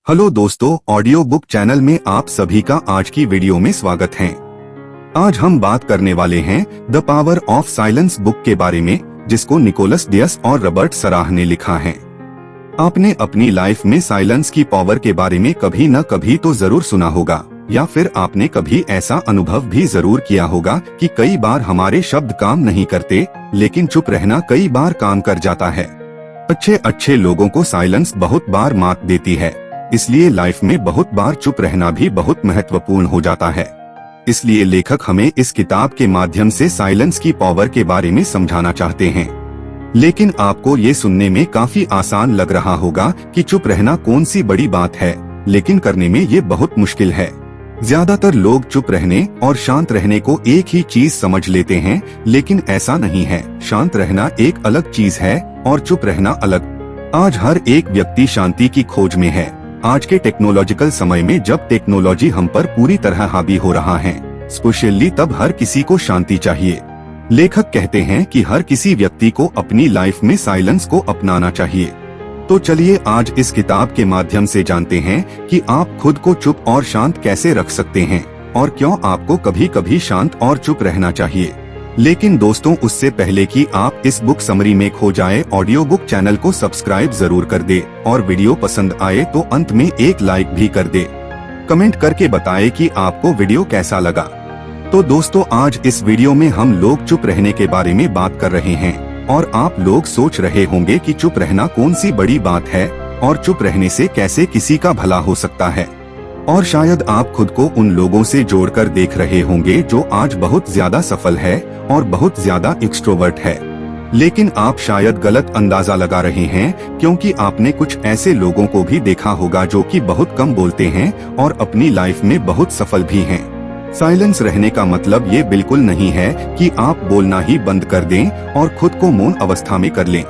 Hello दोस्तों, audio book channel में आप सभी का आज की वीडियो में स्वागत है। आज हम बात करने वाले हैं the power of silence book के बारे में, जिसको निकोलस डियस और रॉबर्ट सराह ने लिखा है। आपने अपनी लाइफ में साइलेंस की पावर के बारे में कभी न कभी तो जरूर सुना होगा, या फिर आपने कभी ऐसा अनुभव भी जरूर किया होगा कि कई बार हमारे शब्द काम नहीं करते, लेकिन चुप रहना कई बार काम कर जाता है। अच्छे लोगों को साइलेंस बहुत बार मात देती है, इसलिए लाइफ में बहुत बार चुप रहना भी बहुत महत्वपूर्ण हो जाता है। इसलिए लेखक हमें इस किताब के माध्यम से साइलेंस की पावर के बारे में समझाना चाहते हैं। लेकिन आपको ये सुनने में काफी आसान लग रहा होगा कि चुप रहना कौन सी बड़ी बात है, लेकिन करने में ये बहुत मुश्किल है। ज्यादातर लोग चुप रहने और शांत रहने को एक ही चीज समझ लेते हैं, लेकिन ऐसा नहीं है। शांत रहना एक अलग चीज है और चुप रहना अलग। आज हर एक व्यक्ति शांति की खोज में है। आज के टेक्नोलॉजिकल समय में जब टेक्नोलॉजी हम पर पूरी तरह हावी हो रहा है, स्पेशली तब हर किसी को शांति चाहिए। लेखक कहते हैं कि हर किसी व्यक्ति को अपनी लाइफ में साइलेंस को अपनाना चाहिए। तो चलिए आज इस किताब के माध्यम से जानते हैं कि आप खुद को चुप और शांत कैसे रख सकते हैं और क्यों आपको कभी कभी शांत और चुप रहना चाहिए। लेकिन दोस्तों, उससे पहले कि आप इस बुक समरी में खो जाए, ऑडियो बुक चैनल को सब्सक्राइब जरूर कर दे और वीडियो पसंद आए तो अंत में एक लाइक भी कर दे। कमेंट करके बताएं कि आपको वीडियो कैसा लगा। तो दोस्तों, आज इस वीडियो में हम लोग चुप रहने के बारे में बात कर रहे हैं और आप लोग सोच रहे होंगे कि चुप रहना कौन सी बड़ी बात है और चुप रहने से कैसे किसी का भला हो सकता है। और शायद आप खुद को उन लोगों से जोड़कर देख रहे होंगे जो आज बहुत ज्यादा सफल है और बहुत ज्यादा एक्सट्रोवर्ट है। लेकिन आप शायद गलत अंदाजा लगा रहे हैं, क्योंकि आपने कुछ ऐसे लोगों को भी देखा होगा जो कि बहुत कम बोलते हैं और अपनी लाइफ में बहुत सफल भी हैं। साइलेंस रहने का मतलब ये बिल्कुल नहीं है कि आप बोलना ही बंद कर दें और खुद को मौन अवस्था में कर लें।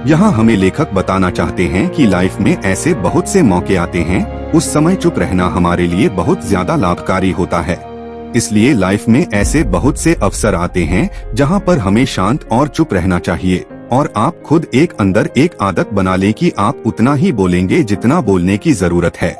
यहाँ हमें लेखक बताना चाहते हैं कि लाइफ में ऐसे बहुत से मौके आते हैं, उस समय चुप रहना हमारे लिए बहुत ज्यादा लाभकारी होता है। इसलिए लाइफ में ऐसे बहुत से अवसर आते हैं जहाँ पर हमें शांत और चुप रहना चाहिए, और आप खुद एक अंदर एक आदत बना लें कि आप उतना ही बोलेंगे जितना बोलने की जरूरत है।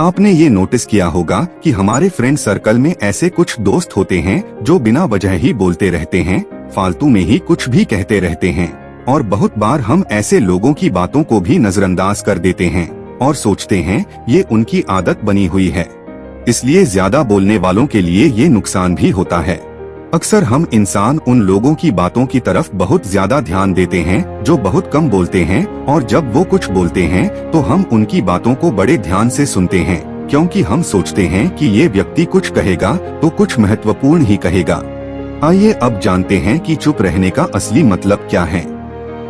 आपने ये नोटिस किया होगा कि हमारे फ्रेंड सर्कल में ऐसे कुछ दोस्त होते हैं जो बिना वजह ही बोलते रहते हैं, फालतू में ही कुछ भी कहते रहते हैं, और बहुत बार हम ऐसे लोगों की बातों को भी नजरअंदाज कर देते हैं और सोचते हैं ये उनकी आदत बनी हुई है। इसलिए ज्यादा बोलने वालों के लिए ये नुकसान भी होता है। अक्सर हम इंसान उन लोगों की बातों की तरफ बहुत ज्यादा ध्यान देते हैं जो बहुत कम बोलते हैं, और जब वो कुछ बोलते हैं तो हम उनकी बातों को बड़े ध्यान से सुनते हैं, क्योंकि हम सोचते हैं कि ये व्यक्ति कुछ कहेगा तो कुछ महत्वपूर्ण ही कहेगा। आइए अब जानते हैं कि चुप रहने का असली मतलब क्या है।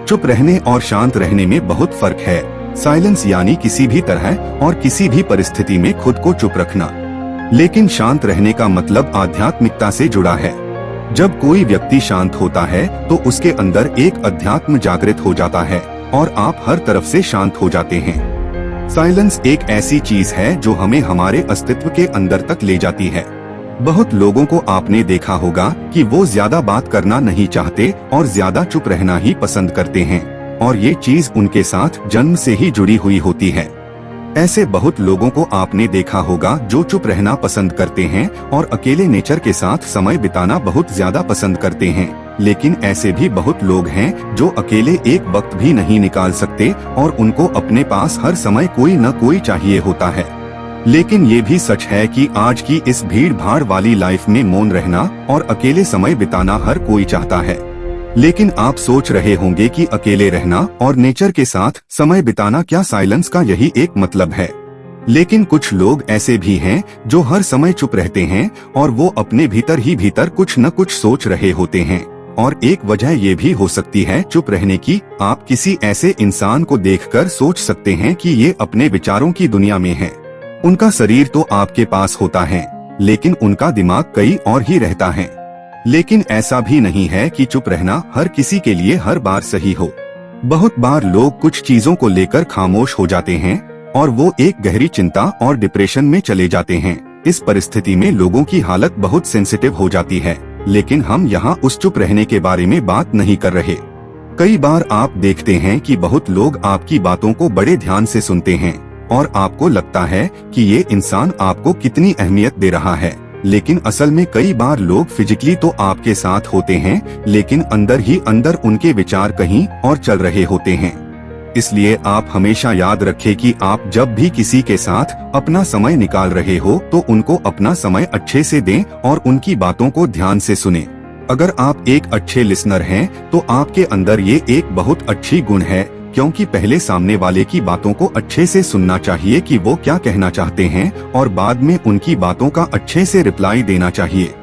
चुप रहने और शांत रहने में बहुत फर्क है। साइलेंस यानी किसी भी तरह और किसी भी परिस्थिति में खुद को चुप रखना, लेकिन शांत रहने का मतलब आध्यात्मिकता से जुड़ा है। जब कोई व्यक्ति शांत होता है तो उसके अंदर एक अध्यात्म जागृत हो जाता है और आप हर तरफ से शांत हो जाते हैं। साइलेंस एक ऐसी चीज है जो हमें हमारे अस्तित्व के अंदर तक ले जाती है। बहुत लोगों को आपने देखा होगा कि वो ज्यादा बात करना नहीं चाहते और ज्यादा चुप रहना ही पसंद करते हैं, और ये चीज उनके साथ जन्म से ही जुड़ी हुई होती है। ऐसे बहुत लोगों को आपने देखा होगा जो चुप रहना पसंद करते हैं और अकेले नेचर के साथ समय बिताना बहुत ज्यादा पसंद करते हैं। लेकिन ऐसे भी बहुत लोग हैं जो अकेले एक वक्त भी नहीं निकाल सकते और उनको अपने पास हर समय कोई न कोई चाहिए होता है। लेकिन ये भी सच है कि आज की इस भीड़ भाड़ वाली लाइफ में मौन रहना और अकेले समय बिताना हर कोई चाहता है। लेकिन आप सोच रहे होंगे कि अकेले रहना और नेचर के साथ समय बिताना क्या साइलेंस का यही एक मतलब है? लेकिन कुछ लोग ऐसे भी हैं जो हर समय चुप रहते हैं और वो अपने भीतर ही भीतर कुछ न कुछ सोच रहे होते हैं। और एक वजह ये भी हो सकती है चुप रहने की। आप किसी ऐसे इंसान को देखकर सोच सकते हैं कि ये अपने विचारों की दुनिया में है। उनका शरीर तो आपके पास होता है, लेकिन उनका दिमाग कहीं और ही रहता है। लेकिन ऐसा भी नहीं है कि चुप रहना हर किसी के लिए हर बार सही हो। बहुत बार लोग कुछ चीजों को लेकर खामोश हो जाते हैं और वो एक गहरी चिंता और डिप्रेशन में चले जाते हैं। इस परिस्थिति में लोगों की हालत बहुत सेंसिटिव हो जाती है, लेकिन हम यहाँ उस चुप रहने के बारे में बात नहीं कर रहे। कई बार आप देखते हैं कि बहुत लोग आपकी बातों को बड़े ध्यान से सुनते हैं, और आपको लगता है कि ये इंसान आपको कितनी अहमियत दे रहा है, लेकिन असल में कई बार लोग फिजिकली तो आपके साथ होते हैं, लेकिन अंदर ही अंदर उनके विचार कहीं और चल रहे होते हैं। इसलिए आप हमेशा याद रखें कि आप जब भी किसी के साथ अपना समय निकाल रहे हो तो उनको अपना समय अच्छे से दें और उनकी बातों को ध्यान से सुनें। अगर आप एक अच्छे लिसनर हैं तो आपके अंदर ये एक बहुत अच्छी गुण है, क्योंकि पहले सामने वाले की बातों को अच्छे से सुनना चाहिए कि वो क्या कहना चाहते हैं और बाद में उनकी बातों का अच्छे से रिप्लाई देना चाहिए।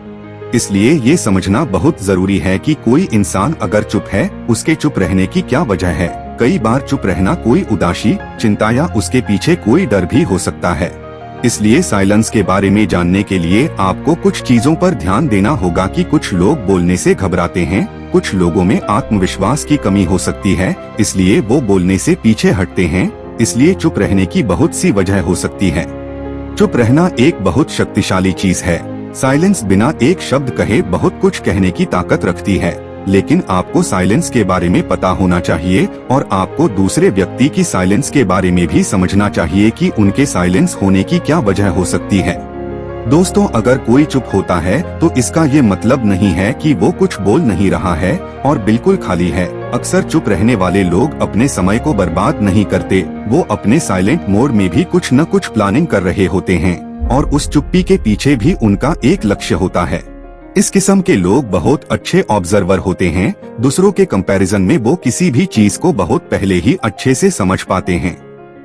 इसलिए ये समझना बहुत जरूरी है कि कोई इंसान अगर चुप है, उसके चुप रहने की क्या वजह है। कई बार चुप रहना कोई उदासी, चिंता या उसके पीछे कोई डर भी हो सकता है। इसलिए साइलेंस के बारे में जानने के लिए आपको कुछ चीजों पर ध्यान देना होगा कि कुछ लोग बोलने से घबराते हैं, कुछ लोगों में आत्मविश्वास की कमी हो सकती है, इसलिए वो बोलने से पीछे हटते हैं। इसलिए चुप रहने की बहुत सी वजह हो सकती है। चुप रहना एक बहुत शक्तिशाली चीज है। साइलेंस बिना एक शब्द कहे बहुत कुछ कहने की ताकत रखती है, लेकिन आपको साइलेंस के बारे में पता होना चाहिए और आपको दूसरे व्यक्ति की साइलेंस के बारे में भी समझना चाहिए कि उनके साइलेंस होने की क्या वजह हो सकती है। दोस्तों, अगर कोई चुप होता है तो इसका ये मतलब नहीं है कि वो कुछ बोल नहीं रहा है और बिल्कुल खाली है। अक्सर चुप रहने वाले लोग अपने समय को बर्बाद नहीं करते, वो अपने साइलेंट मोड में भी कुछ न कुछ प्लानिंग कर रहे होते हैं और उस चुप्पी के पीछे भी उनका एक लक्ष्य होता है। इस किस्म के लोग बहुत अच्छे ऑब्जर्वर होते हैं। दूसरों के कंपैरिजन में वो किसी भी चीज को बहुत पहले ही अच्छे से समझ पाते हैं।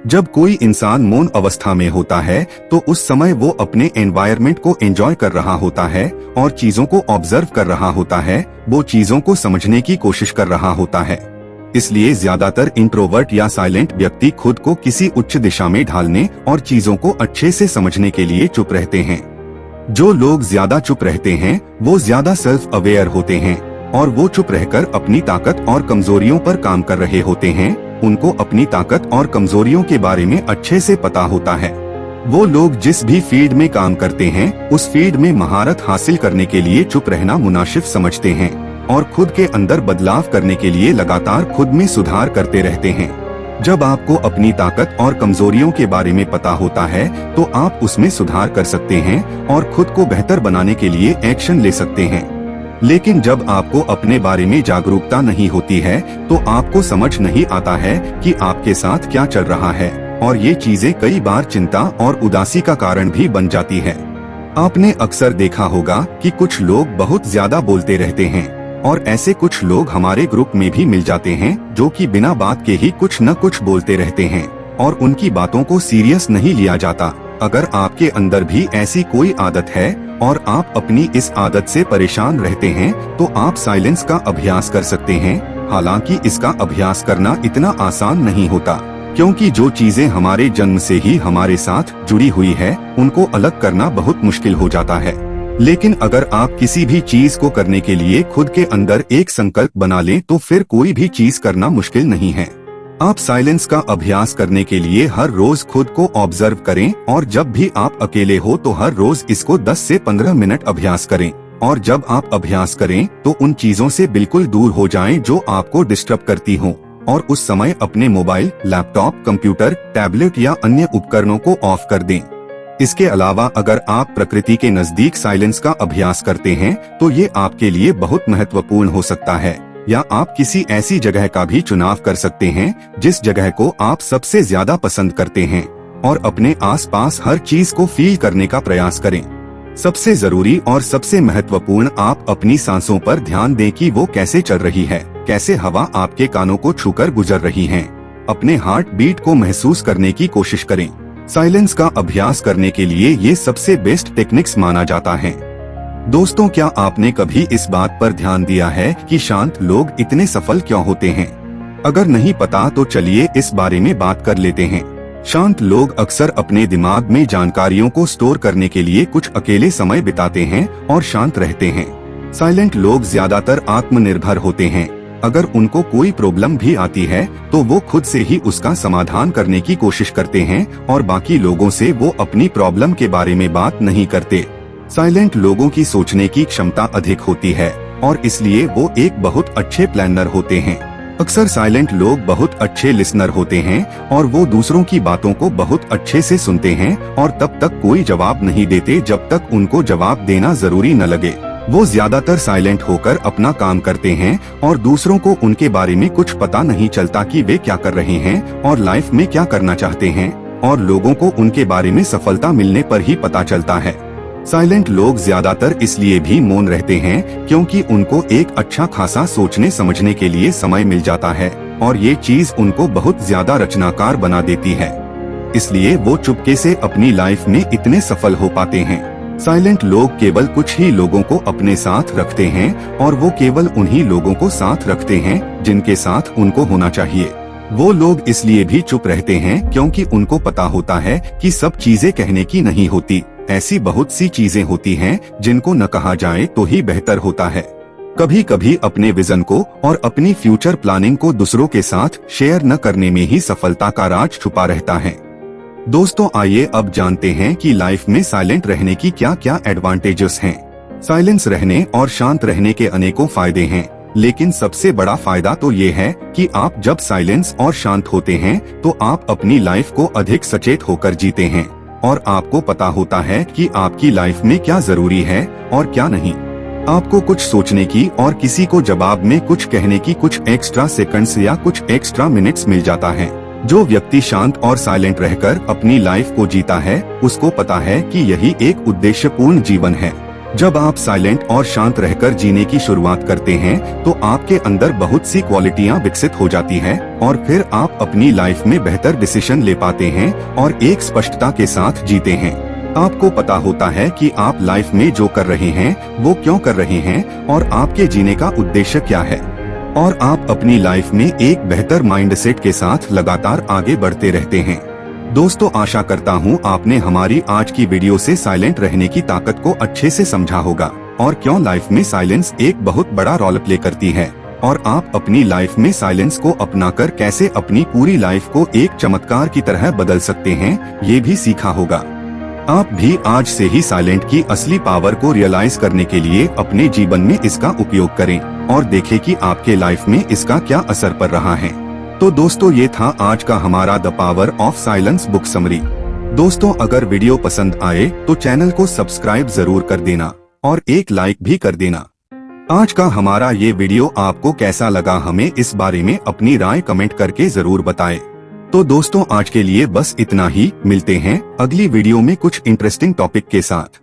जब कोई इंसान मौन अवस्था में होता है तो उस समय वो अपने एनवायरनमेंट को एंजॉय कर रहा होता है और चीजों को ऑब्जर्व कर रहा होता है, वो चीजों को समझने की कोशिश कर रहा होता है। इसलिए ज्यादातर इंट्रोवर्ट या साइलेंट व्यक्ति खुद को किसी उच्च दिशा में ढालने और चीजों को अच्छे से समझने के लिए चुप रहते हैं। जो लोग ज्यादा चुप रहते हैं वो ज्यादा सेल्फ अवेयर होते हैं और वो चुप रहकर अपनी ताकत और कमजोरियों पर काम कर रहे होते हैं। उनको अपनी ताकत और कमजोरियों के बारे में अच्छे से पता होता है। वो लोग जिस भी फील्ड में काम करते हैं उस फील्ड में महारत हासिल करने के लिए चुप रहना मुनासिब समझते हैं और खुद के अंदर बदलाव करने के लिए लगातार खुद में सुधार करते रहते हैं। जब आपको अपनी ताकत और कमजोरियों के बारे में पता होता है तो आप उसमें सुधार कर सकते हैं और खुद को बेहतर बनाने के लिए एक्शन ले सकते हैं। लेकिन जब आपको अपने बारे में जागरूकता नहीं होती है तो आपको समझ नहीं आता है कि आपके साथ क्या चल रहा है और ये चीजें कई बार चिंता और उदासी का कारण भी बन जाती है। आपने अक्सर देखा होगा कि कुछ लोग बहुत ज्यादा बोलते रहते हैं और ऐसे कुछ लोग हमारे ग्रुप में भी मिल जाते हैं जो कि बिना बात के ही कुछ न कुछ बोलते रहते हैं और उनकी बातों को सीरियस नहीं लिया जाता। अगर आपके अंदर भी ऐसी कोई आदत है और आप अपनी इस आदत से परेशान रहते हैं तो आप साइलेंस का अभ्यास कर सकते हैं। हालांकि इसका अभ्यास करना इतना आसान नहीं होता, क्योंकि जो चीजें हमारे जन्म से ही हमारे साथ जुड़ी हुई है उनको अलग करना बहुत मुश्किल हो जाता है। लेकिन अगर आप किसी भी चीज को करने के लिए खुद के अंदर एक संकल्प बना लें तो फिर कोई भी चीज करना मुश्किल नहीं है। आप साइलेंस का अभ्यास करने के लिए हर रोज खुद को ऑब्जर्व करें और जब भी आप अकेले हो तो हर रोज इसको 10 से 15 मिनट अभ्यास करें और जब आप अभ्यास करें तो उन चीजों से बिल्कुल दूर हो जाएं जो आपको डिस्टर्ब करती हों और उस समय अपने मोबाइल, लैपटॉप, कंप्यूटर, टैबलेट या अन्य उपकरणों को ऑफ कर दें। इसके अलावा अगर आप प्रकृति के नजदीक साइलेंस का अभ्यास करते हैं तो ये आपके लिए बहुत महत्वपूर्ण हो सकता है, या आप किसी ऐसी जगह का भी चुनाव कर सकते हैं जिस जगह को आप सबसे ज्यादा पसंद करते हैं और अपने आसपास हर चीज को फील करने का प्रयास करें। सबसे जरूरी और सबसे महत्वपूर्ण, आप अपनी सांसों पर ध्यान दें कि वो कैसे चल रही है, कैसे हवा आपके कानों को छूकर गुजर रही है। अपने हार्ट बीट को महसूस करने की कोशिश करें। साइलेंस का अभ्यास करने के लिए ये सबसे बेस्ट टेक्निक्स माना जाता है। दोस्तों, क्या आपने कभी इस बात पर ध्यान दिया है कि शांत लोग इतने सफल क्यों होते हैं? अगर नहीं पता तो चलिए इस बारे में बात कर लेते हैं। शांत लोग अक्सर अपने दिमाग में जानकारियों को स्टोर करने के लिए कुछ अकेले समय बिताते हैं और शांत रहते हैं। साइलेंट लोग ज्यादातर आत्मनिर्भर होते हैं। अगर उनको कोई प्रॉब्लम भी आती है तो वो खुद से ही उसका समाधान करने की कोशिश करते हैं और बाकी लोगों से वो अपनी प्रॉब्लम के बारे में बात नहीं करते। साइलेंट लोगों की सोचने की क्षमता अधिक होती है और इसलिए वो एक बहुत अच्छे प्लानर होते हैं। अक्सर साइलेंट लोग बहुत अच्छे लिसनर होते हैं और वो दूसरों की बातों को बहुत अच्छे से सुनते हैं और तब तक कोई जवाब नहीं देते जब तक उनको जवाब देना जरूरी न लगे। वो ज्यादातर साइलेंट होकर अपना काम करते हैं और दूसरों को उनके बारे में कुछ पता नहीं चलता कि वे क्या कर रहे हैं और लाइफ में क्या करना चाहते हैं, और लोगों को उनके बारे में सफलता मिलने पर ही पता चलता है। साइलेंट लोग ज्यादातर इसलिए भी मौन रहते हैं क्योंकि उनको एक अच्छा खासा सोचने समझने के लिए समय मिल जाता है और ये चीज उनको बहुत ज्यादा रचनाकार बना देती है। इसलिए वो चुपके से अपनी लाइफ में इतने सफल हो पाते हैं। साइलेंट लोग केवल कुछ ही लोगों को अपने साथ रखते हैं और वो केवल उन्हीं लोगों को साथ रखते हैं जिनके साथ उनको होना चाहिए। वो लोग इसलिए भी चुप रहते हैं क्योंकि उनको पता होता है कि सब चीजें कहने की नहीं होती। ऐसी बहुत सी चीजें होती हैं जिनको न कहा जाए तो ही बेहतर होता है। कभी कभी अपने विजन को और अपनी फ्यूचर प्लानिंग को दूसरों के साथ शेयर न करने में ही सफलता का राज छुपा रहता है। दोस्तों, आइए अब जानते हैं कि लाइफ में साइलेंट रहने की क्या क्या एडवांटेजेस हैं। साइलेंस रहने और शांत रहने के अनेकों फायदे हैं, लेकिन सबसे बड़ा फायदा तो ये है कि आप जब साइलेंस और शांत होते हैं तो आप अपनी लाइफ को अधिक सचेत होकर जीते हैं और आपको पता होता है कि आपकी लाइफ में क्या जरूरी है और क्या नहीं। आपको कुछ सोचने की और किसी को जवाब में कुछ कहने की कुछ एक्स्ट्रा सेकंड्स या कुछ एक्स्ट्रा मिनट्स मिल जाता है। जो व्यक्ति शांत और साइलेंट रहकर अपनी लाइफ को जीता है उसको पता है कि यही एक उद्देश्यपूर्ण जीवन है। जब आप साइलेंट और शांत रहकर जीने की शुरुआत करते हैं तो आपके अंदर बहुत सी क्वालिटियां विकसित हो जाती हैं और फिर आप अपनी लाइफ में बेहतर डिसीजन ले पाते हैं और एक स्पष्टता के साथ जीते हैं। आपको पता होता है कि आप लाइफ में जो कर रहे हैं वो क्यों कर रहे हैं और आपके जीने का उद्देश्य क्या है, और आप अपनी लाइफ में एक बेहतर माइंडसेट के साथ लगातार आगे बढ़ते रहते हैं। दोस्तों, आशा करता हूँ आपने हमारी आज की वीडियो से साइलेंट रहने की ताकत को अच्छे से समझा होगा और क्यों लाइफ में साइलेंस एक बहुत बड़ा रोल प्ले करती है और आप अपनी लाइफ में साइलेंस को अपनाकर कैसे अपनी पूरी लाइफ को एक चमत्कार की तरह बदल सकते हैं, ये भी सीखा होगा। आप भी आज से ही साइलेंट की असली पावर को रियलाइज करने के लिए अपने जीवन में इसका उपयोग करें और देखें कि आपके लाइफ में इसका क्या असर पड़ रहा है। तो दोस्तों, ये था आज का हमारा the power of silence book summary. दोस्तों, अगर वीडियो पसंद आए तो चैनल को सब्सक्राइब जरूर कर देना और एक लाइक भी कर देना। आज का हमारा ये वीडियो आपको कैसा लगा, हमें इस बारे में अपनी राय कमेंट करके जरूर बताएं। तो दोस्तों, आज के लिए बस इतना ही। मिलते हैं अगली वीडियो में कुछ इंटरेस्टिंग टॉपिक के साथ।